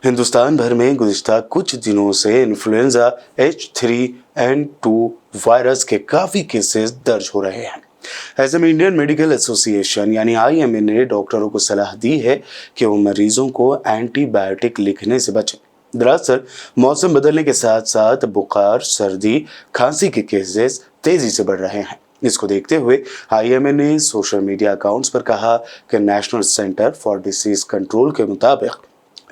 हिंदुस्तान भर में गुज़िश्ता कुछ दिनों से इन्फ्लुएंजा H3N2 वायरस के काफ़ी केसेस दर्ज हो रहे हैं। ऐसे में इंडियन मेडिकल एसोसिएशन यानी IMA ने डॉक्टरों को सलाह दी है कि वो मरीजों को एंटीबायोटिक लिखने से बचें। दरअसल मौसम बदलने के साथ साथ बुखार, सर्दी, खांसी के केसेस तेजी से बढ़ रहे हैं। इसको देखते हुए IMA ने सोशल मीडिया अकाउंट्स पर कहा कि national centre for disease control के मुताबिक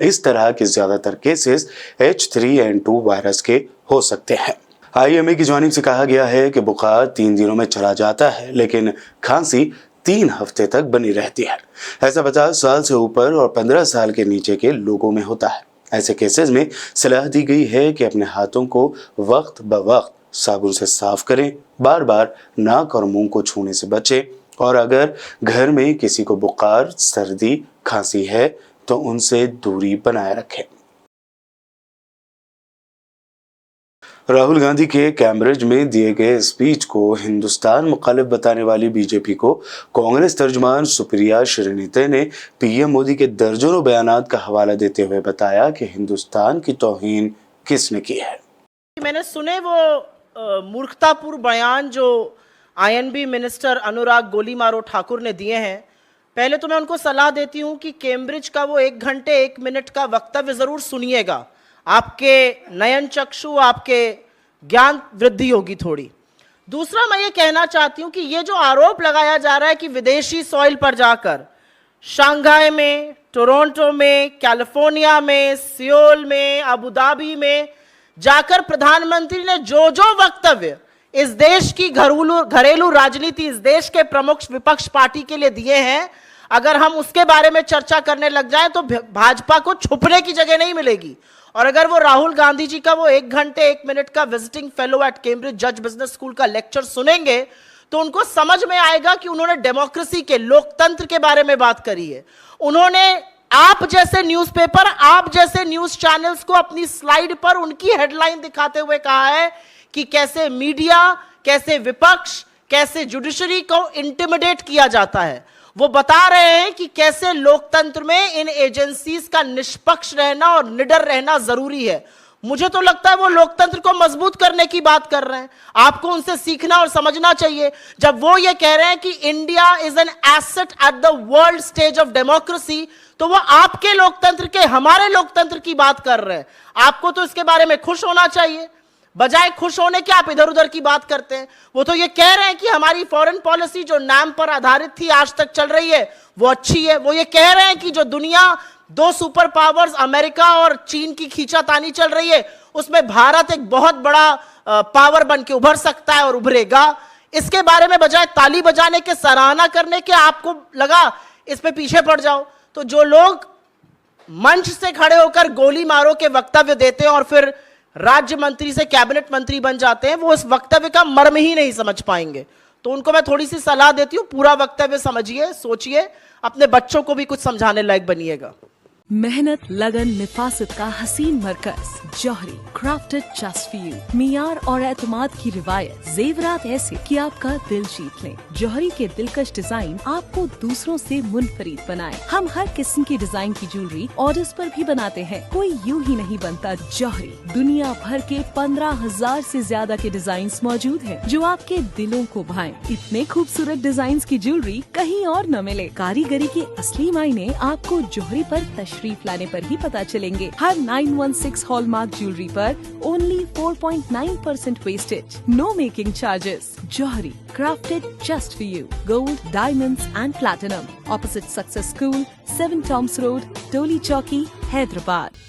इस तरह के ज्यादातर केसेस H3N2 वायरस के हो सकते हैं। IMA की जानिब से कहा गया है कि बुखार 3 दिनों में चला जाता है, लेकिन खांसी 3 हफ्ते तक बनी रहती है। ऐसा 50 साल से ऊपर और 15 साल के नीचे के लोगों में होता है। ऐसे केसेस में सलाह दी गई है कि अपने हाथों को वक्त ब वक्त साबुन से साफ करें, बार बार नाक और मुंह को छूने से बचें और अगर घर में किसी को बुखार, सर्दी, खांसी है तो उनसे दूरी बनाए रखें। राहुल गांधी के कैम्ब्रिज में दिए गए स्पीच को हिंदुस्तान मुखालिफ बताने वाली बीजेपी को कांग्रेस तर्जुमान सुप्रिया श्रीनीते ने PM मोदी के दर्जनों बयानात का हवाला देते हुए बताया कि हिंदुस्तान की तौहीन किसने की है। मैंने सुने वो मूर्खतापूर्ण बयान जो INB मिनिस्टर अनुराग गोलीमारो ठाकुर ने दिए हैं। पहले तो मैं उनको सलाह देती हूं कि कैम्ब्रिज का वो 1 घंटे 1 मिनट का वक्तव्य जरूर सुनिएगा। आपके नयन चक्षु, आपके ज्ञान वृद्धि होगी थोड़ी। दूसरा, मैं ये कहना चाहती हूं कि ये जो आरोप लगाया जा रहा है कि विदेशी सॉइल पर जाकर शंघाई में, टोरंटो में, कैलिफोर्निया में, सियोल में, अबू धाबी में जाकर प्रधानमंत्री ने जो जो वक्तव्य इस देश की घरेलू राजनीति, इस देश के प्रमुख विपक्ष पार्टी के लिए दिए हैं, अगर हम उसके बारे में चर्चा करने लग जाएं तो भाजपा को छुपने की जगह नहीं मिलेगी। और अगर वो राहुल गांधी जी का वो 1 घंटे 1 मिनट का विजिटिंग फेलो एट कैम्ब्रिज जज बिजनेस स्कूल का लेक्चर सुनेंगे तो उनको समझ में आएगा कि उन्होंने डेमोक्रेसी के, लोकतंत्र के बारे में बात करी है। उन्होंने आप जैसे न्यूज़पेपर, आप जैसे न्यूज चैनल्स को अपनी स्लाइड पर उनकी हेडलाइन दिखाते हुए कहा है कि कैसे मीडिया, कैसे विपक्ष, कैसे जुडिशरी को इंटिमिडेट किया जाता है। वो बता रहे हैं कि कैसे लोकतंत्र में इन एजेंसीज का निष्पक्ष रहना और निडर रहना जरूरी है। मुझे तो लगता है वो लोकतंत्र को मजबूत करने की बात कर रहे हैं। आपको उनसे सीखना और समझना चाहिए। जब वो ये कह रहे हैं कि India is an asset at the world stage of democracy, तो वो आपके लोकतंत्र के, हमारे लोकतंत्र की बात कर रहे हैं। आपको तो इसके बारे में खुश होना चाहिए। बजाय खुश होने के आप इधर उधर की बात करते हैं। वो तो ये कह रहे हैं कि हमारी फॉरेन पॉलिसी जो नाम पर आधारित थी, आज तक चल रही है, वो अच्छी है। वो ये कह रहे हैं कि जो दुनिया 2 सुपर पावर्स अमेरिका और चीन की खींचातानी चल रही है, उसमें भारत एक बहुत बड़ा पावर बन के उभर सकता है और उभरेगा। इसके बारे में बजाय ताली बजाने के, सराहना करने के, आपको लगा इस पे पीछे पड़ जाओ। तो जो लोग मंच से खड़े होकर गोली मारो के वक्तव्य देते हैं और फिर राज्य मंत्री से कैबिनेट मंत्री बन जाते हैं, वो इस वक्तव्य का मर्म ही नहीं समझ पाएंगे। तो उनको मैं थोड़ी सी सलाह देती हूं, पूरा वक्तव्य समझिए, सोचिए, अपने बच्चों को भी कुछ समझाने लायक बनिएगा। मेहनत, लगन, निफासत का हसीन मरकज जौहरी, क्राफ्टेड जस्ट फॉर यू। मियार और एतमाद की रिवायत, जेवरात ऐसे कि आपका दिल जीत लें। जौहरी के दिलकश डिजाइन आपको दूसरों से मुनफरिद बनाए। हम हर किस्म की डिजाइन की ज्वेलरी ऑर्डर्स पर भी बनाते हैं। कोई यूं ही नहीं बनता। जौहरी दुनिया भर के 15,000 से ज्यादा के डिजाइन मौजूद हैं, जो आपके दिलों को भाएं। इतने खूबसूरत डिजाइन की ज्वेलरी कहीं और न मिले। कारीगरी के असली मायने आपको जौहरी पर तशरीफ लाने पर ही पता चलेंगे। हर 916 हॉलमार्क ज्वेलरी पर only 4.9% wastage, no making charges. जौहरी, crafted just for you. Gold, diamonds and platinum. Opposite Success School, 7 Toms Road, Toli Chowki, Hyderabad.